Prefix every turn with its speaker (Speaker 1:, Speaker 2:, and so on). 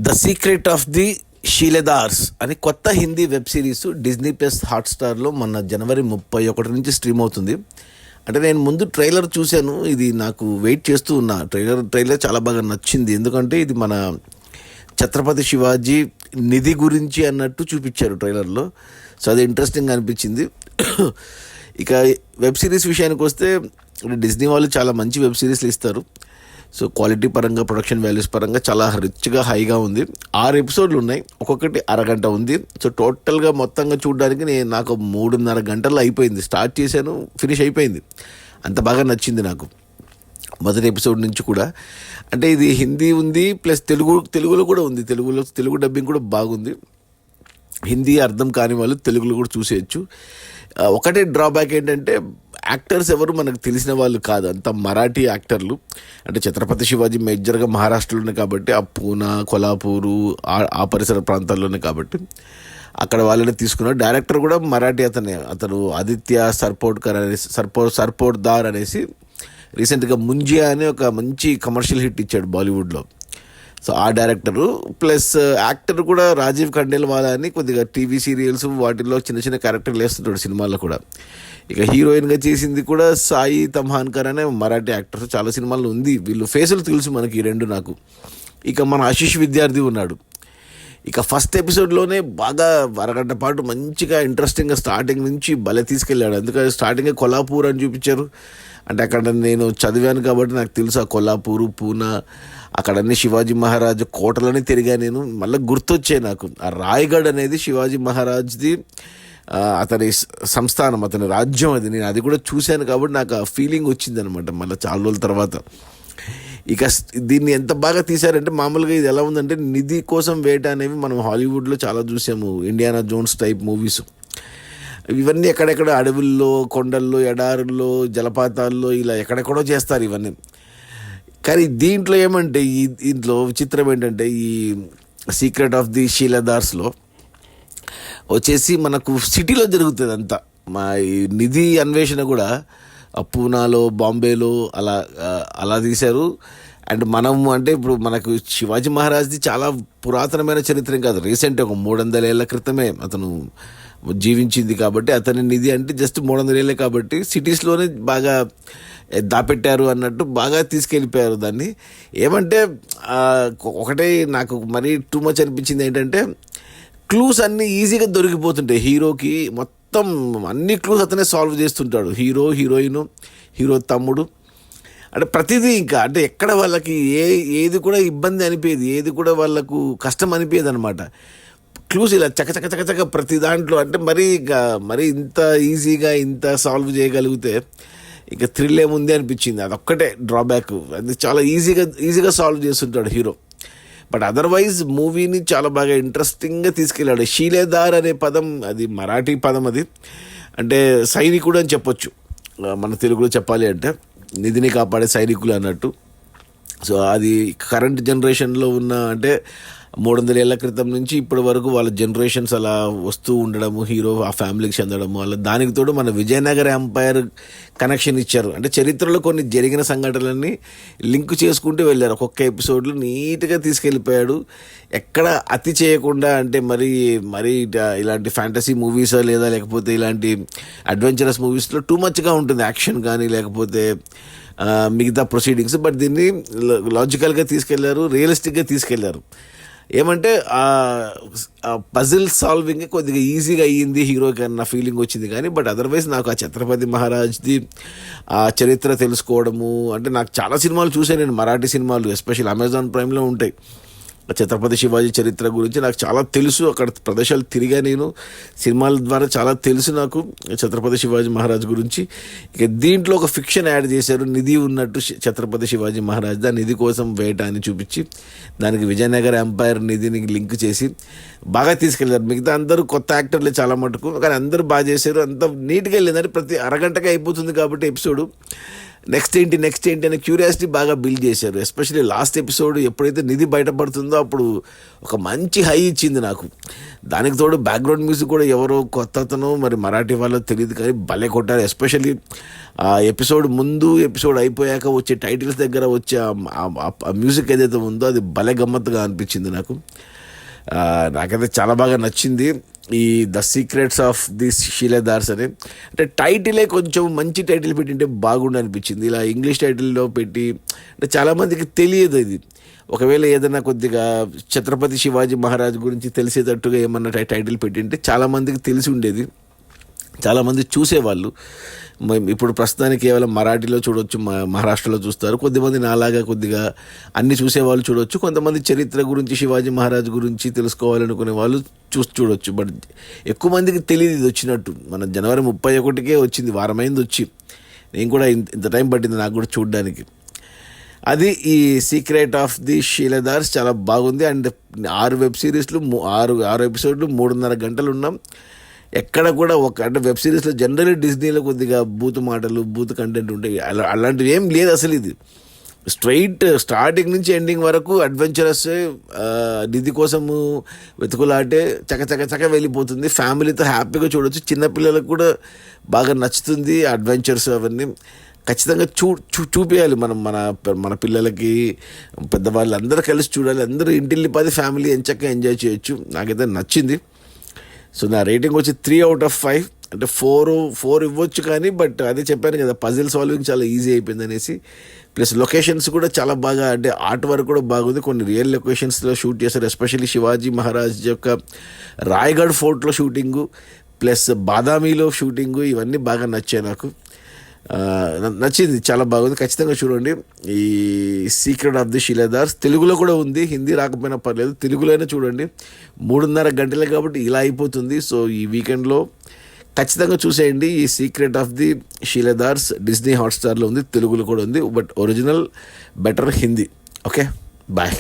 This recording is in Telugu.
Speaker 1: The secret of the Shiledars అని కొత్త Hindi web series Disney plus హాట్స్టార్లో మొన్న జనవరి 31 నుంచి స్ట్రీమ్ అవుతుంది. అంటే నేను ముందు ట్రైలర్ చూశాను, ఇది నాకు వెయిట్ చేస్తూ ఉన్నా. ట్రైలర్ చాలా బాగా నచ్చింది, ఎందుకంటే ఇది మన ఛత్రపతి శివాజీ నిధి గురించి అన్నట్టు చూపించారు ట్రైలర్లో. సో అది ఇంట్రెస్టింగ్ అనిపించింది. ఇక వెబ్ సిరీస్ విషయానికి వస్తే డిజ్నీ వాళ్ళు చాలా మంచి వెబ్ సిరీస్లు ఇస్తారు. సో క్వాలిటీ పరంగా, ప్రొడక్షన్ వాల్యూస్ పరంగా చాలా రిచ్గా, హైగా ఉంది. 6 ఎపిసోడ్లు ఉన్నాయి, ఒక్కొక్కటి అరగంట ఉంది. సో టోటల్గా మొత్తంగా చూడడానికి నాకు 3.5 గంటల్లో అయిపోయింది. స్టార్ట్ చేశాను, ఫినిష్ అయిపోయింది. అంత బాగా నచ్చింది నాకు మొదటి ఎపిసోడ్ నుంచి కూడా. అంటే ఇది హిందీ ఉంది ప్లస్ తెలుగులో కూడా ఉంది. తెలుగు డబ్బింగ్ కూడా బాగుంది. హిందీ అర్థం కాని వాళ్ళు తెలుగులో కూడా చూసేయచ్చు. ఒకటే డ్రాబ్యాక్ ఏంటంటే యాక్టర్స్ ఎవరు మనకు తెలిసిన వాళ్ళు కాదు, అంత మరాఠీ యాక్టర్లు. అంటే ఛత్రపతి శివాజీ మేజర్గా మహారాష్ట్రలోనే కాబట్టి, ఆ పూనా, కొల్హాపూరు ఆ పరిసర ప్రాంతాల్లోనే కాబట్టి అక్కడ వాళ్ళని తీసుకున్నారు. డైరెక్టర్ కూడా మరాఠీ అతను ఆదిత్య సర్పోట్దార్ అనేసి రీసెంట్గా ముంజియా అనే ఒక మంచి కమర్షియల్ హిట్ ఇచ్చాడు బాలీవుడ్లో. సో ఆ డైరెక్టరు ప్లస్ యాక్టర్ కూడా రాజీవ్ ఖండేల్వాలా అని కొద్దిగా టీవీ సీరియల్స్ వాటిల్లో చిన్న చిన్న క్యారెక్టర్లు వేస్తుంటాడు సినిమాల్లో కూడా. ఇక హీరోయిన్గా చేసింది కూడా సాయి తమ్హాన్కర్ అనే మరాఠీ యాక్టర్స్. చాలా సినిమాల్లో ఉంది, వీళ్ళు ఫేసులు తెలుసు మనకి ఈ రెండు నాకు. ఇక మన ఆశీష్ విద్యార్థి ఉన్నాడు. ఇక ఫస్ట్ ఎపిసోడ్లోనే బాగా అరగంట పాటు మంచిగా ఇంట్రెస్టింగ్గా స్టార్టింగ్ నుంచి భలే తీసుకెళ్ళాడు. అందుకని స్టార్టింగే కొల్హాపూర్ అని చూపించారు. అంటే అక్కడ నేను చదివాను కాబట్టి నాకు తెలుసు ఆ కొల్హాపూరు, పూనా, అక్కడన్నీ శివాజీ మహారాజ్ కోటలని తిరిగా నేను. మళ్ళీ గుర్తొచ్చాయి నాకు ఆ రాయ్గఢ్ అనేది శివాజీ మహారాజ్ది, అతని సంస్థానం, అతని రాజ్యం అది. నేను అది కూడా చూశాను కాబట్టి నాకు ఆ ఫీలింగ్ వచ్చిందనమాట మళ్ళీ చాలా రోజుల తర్వాత. ఇక దీన్ని ఎంత బాగా తీశారంటే, మామూలుగా ఇది ఎలా ఉందంటే నిధి కోసం వేట అనేవి మనం హాలీవుడ్లో చాలా చూసాము, ఇండియానా జోన్స్ టైప్ మూవీస్. ఇవన్నీ ఎక్కడెక్కడ అడవుల్లో, కొండల్లో, ఎడారుల్లో, జలపాతాల్లో ఇలా ఎక్కడెక్కడో చేస్తారు ఇవన్నీ. కానీ దీంట్లో ఏమంటే దీంట్లో విచిత్రం ఏంటంటే ఈ సీక్రెట్ ఆఫ్ ది షీలెదార్స్లో వచ్చేసి మనకు సిటీలో జరుగుతుంది అంతా. మా ఈ నిధి అన్వేషణ కూడా పూనాలో, బాంబేలో అలా తీశారు. అండ్ మనము అంటే ఇప్పుడు మనకు శివాజీ మహారాజ్ది చాలా పురాతనమైన చరిత్ర కాదు, రీసెంట్ ఒక 300 ఏళ్ల క్రితమే అతను జీవించింది కాబట్టి అతని నిధి అంటే జస్ట్ 300 ఏళ్ళే కాబట్టి సిటీస్లోనే బాగా దాపెట్టారు అన్నట్టు బాగా తీసుకెళ్ళిపోయారు దాన్ని. ఏమంటే ఒకటే నాకు మరీ టూ మచ్ అనిపించింది ఏంటంటే క్లూస్ అన్నీ ఈజీగా దొరికిపోతుంటాయి హీరోకి. మొత్తం అన్ని క్లూస్ అతనే సాల్వ్ చేస్తుంటాడు, హీరో, హీరోయిన్, హీరో తమ్ముడు. అంటే ప్రతిదీ ఇంకా అంటే ఎక్కడ వాళ్ళకి ఏది కూడా ఇబ్బంది అనిపించేది, ఏది కూడా వాళ్ళకు కష్టం అనిపించేది అనమాట. క్లూస్ ఇలా చకచక ప్రతి దాంట్లో. అంటే మరీ ఇంత ఈజీగా ఇంత సాల్వ్ చేయగలిగితే ఇక థ్రిల్ ఏముంది అనిపించింది. అదొక్కటే డ్రాబ్యాక్. అది చాలా ఈజీగా సాల్వ్ చేస్తుంటాడు హీరో. బట్ అదర్వైజ్ మూవీని చాలా బాగా ఇంట్రెస్టింగ్గా తీసుకెళ్ళాడు. షీలేదార్ అనే పదం అది మరాఠీ పదం, అది అంటే సైనికుడు అని చెప్పొచ్చు మన తెలుగులో చెప్పాలి అంటే, నిధిని కాపాడే సైనికులు అన్నట్టు. సో అది కరెంట్ జనరేషన్లో ఉన్న అంటే 300 ఏళ్ల క్రితం నుంచి ఇప్పటి వరకు వాళ్ళ జనరేషన్స్ అలా వస్తూ ఉండడము, హీరో ఆ ఫ్యామిలీకి చెందడము, అలా దానికి తోడు మన విజయనగర ఎంపైర్ కనెక్షన్ ఇచ్చారు. అంటే చరిత్రలో కొన్ని జరిగిన సంఘటనలన్నీ లింక్ చేసుకుంటూ వెళ్ళారు. ఒక్కొక్క ఎపిసోడ్లో నీట్గా తీసుకెళ్ళిపోయాడు, ఎక్కడ అతి చేయకుండా. అంటే మరి ఇలాంటి ఫ్యాంటసీ మూవీస్ లేదా లేకపోతే ఇలాంటి అడ్వెంచరస్ మూవీస్లో టూ మచ్గా ఉంటుంది యాక్షన్ కానీ లేకపోతే మిగతా ప్రొసీడింగ్స్. బట్ దీన్ని లాజికల్గా తీసుకెళ్లారు, రియలిస్టిక్గా తీసుకెళ్లారు. ఏమంటే పజిల్ సాల్వింగ్ కొద్దిగా ఈజీగా అయ్యింది హీరోకి అన్న ఫీలింగ్ వచ్చింది. కానీ బట్ అదర్వైజ్ నాకు ఆ ఛత్రపతి మహారాజ్ది ఆ చరిత్ర తెలుసుకోవడము అంటే, నాకు చాలా సినిమాలు చూసాను నేను, మరాఠీ సినిమాలు ఎస్పెషల్ అమెజాన్ ప్రైమ్లో ఉంటాయి. ఛత్రపతి శివాజీ చరిత్ర గురించి నాకు చాలా తెలుసు, అక్కడ ప్రదేశాలు తిరిగా నేను, సినిమాల ద్వారా చాలా తెలుసు నాకు ఛత్రపతి శివాజీ మహారాజ్ గురించి. ఇక దీంట్లో ఒక ఫిక్షన్ యాడ్ చేశారు, నిధి ఉన్నట్టు ఛత్రపతి శివాజీ మహారాజ్ దా నిధి కోసం వేట అని చూపించి దానికి విజయనగర ఎంపైర్ నిధిని లింక్ చేసి బాగా తీసుకెళ్లారు. మిగతా అందరూ కొత్త యాక్టర్లే చాలా మటుకు, కానీ అందరూ బాగా చేశారు. అంత నీట్గా వెళ్ళిందంటే ప్రతి అరగంటగా అయిపోతుంది కాబట్టి ఎపిసోడు నెక్స్ట్ ఏంటి అనే క్యూరియాసిటీ బాగా బిల్డ్ చేశారు. ఎస్పెషల్లీ లాస్ట్ ఎపిసోడ్ ఎప్పుడైతే నిధి బయటపడుతుందో అప్పుడు ఒక మంచి హై ఇచ్చింది నాకు. దానికి తోడు బ్యాక్గ్రౌండ్ మ్యూజిక్ కూడా ఎవరో కొత్త అతను మరి మరాఠీ వాళ్ళో తెలియదు కానీ భలే కొట్టారు. ఎస్పెషల్లీ ఆ ఎపిసోడ్ ముందు ఎపిసోడ్ అయిపోయాక వచ్చే టైటిల్స్ దగ్గర వచ్చే ఆ మ్యూజిక్ ఏదైతే ఉందో అది భలే గమ్మత్తుగా అనిపించింది నాకు. నాకైతే చాలా బాగా నచ్చింది ఈ ద సీక్రెట్స్ ఆఫ్ ది షీలాదార్స్ అని. అంటే టైటిలే కొంచెం మంచి టైటిల్ పెట్టింటే బాగుండు అనిపించింది. ఇలా ఇంగ్లీష్ టైటిల్లో పెట్టి అంటే చాలామందికి తెలియదు ఇది. ఒకవేళ ఏదైనా కొద్దిగా ఛత్రపతి శివాజీ మహారాజ్ గురించి తెలిసేటట్టుగా ఏమన్నా టైటిల్ పెట్టింటే చాలామందికి తెలిసి ఉండేది, చాలామంది చూసేవాళ్ళు. ఇప్పుడు ప్రస్తుతానికి కేవలం మరాఠీలో చూడొచ్చు, మహారాష్ట్రలో చూస్తారు. కొద్దిమంది నాలాగా కొద్దిగా అన్ని చూసేవాళ్ళు చూడొచ్చు. కొంతమంది చరిత్ర గురించి శివాజీ మహారాజ్ గురించి తెలుసుకోవాలనుకునే వాళ్ళు చూడొచ్చు. బట్ ఎక్కువ మందికి తెలియదు ఇది వచ్చినట్టు. మన జనవరి 31కే వచ్చింది, వారమైంది వచ్చి. నేను కూడా ఇంత టైం పట్టింది నాకు కూడా చూడడానికి. అది ఈ సీక్రెట్ ఆఫ్ ది షీలాదార్స్ చాలా బాగుంది. అండ్ 6 వెబ్ సిరీస్లు 6 ఎపిసోడ్లు 3.5 గంటలు ఉన్నాం. ఎక్కడ కూడా అంటే వెబ్ సిరీస్లో జనరల్లీ డిజ్నీలో కొద్దిగా బూతు మాటలు బూతు కంటెంట్ ఉంటాయి. అలాంటివి ఏం లేదు అసలు. ఇది స్ట్రైట్ స్టార్టింగ్ నుంచి ఎండింగ్ వరకు అడ్వెంచరస్, నిధి కోసము వెతుకులాటే చక వెళ్ళిపోతుంది. ఫ్యామిలీతో హ్యాపీగా చూడవచ్చు. చిన్నపిల్లలకు కూడా బాగా నచ్చుతుంది అడ్వెంచర్స్ అవన్నీ. ఖచ్చితంగా చూపించాలి మనం మన పిల్లలకి, పెద్దవాళ్ళు అందరూ కలిసి చూడాలి. అందరూ ఇంటిల్లిపాది ఫ్యామిలీ ఎంచక్క ఎంజాయ్ చేయొచ్చు. నాకైతే నచ్చింది. సో నా రేటింగ్ వచ్చి 3 out of 5. అంటే 4 ఇవ్వచ్చు కానీ బట్ అదే చెప్పాను కదా, పజిల్ సాల్వింగ్ చాలా ఈజీ అయిపోయింది అనేసి. ప్లస్ లొకేషన్స్ కూడా చాలా బాగా, అంటే ఆర్ట్ వర్క్ కూడా బాగుంది. కొన్ని రియల్ లొకేషన్స్లో షూట్ చేశారు. ఎస్పెషల్లీ శివాజీ మహారాజ్ యొక్క రాయ్గఢ్ ఫోర్ట్లో షూటింగు, ప్లస్ బాదామీలో షూటింగు, ఇవన్నీ బాగా నచ్చాయి నాకు. నచ్చింది, చాలా బాగుంది. ఖచ్చితంగా చూడండి ఈ సీక్రెట్ ఆఫ్ ది షీలాదార్స్. తెలుగులో కూడా ఉంది, హిందీ రాకపోయినా పర్లేదు, తెలుగులోనే చూడండి. 3.5 గంటలే కాబట్టి ఇలా అయిపోతుంది. సో ఈ వీకెండ్లో ఖచ్చితంగా చూసేయండి ఈ secret of the Shiledars. Disney హాట్స్టార్లో ఉంది, తెలుగులో కూడా ఉంది. But original better Hindi. Okay, bye.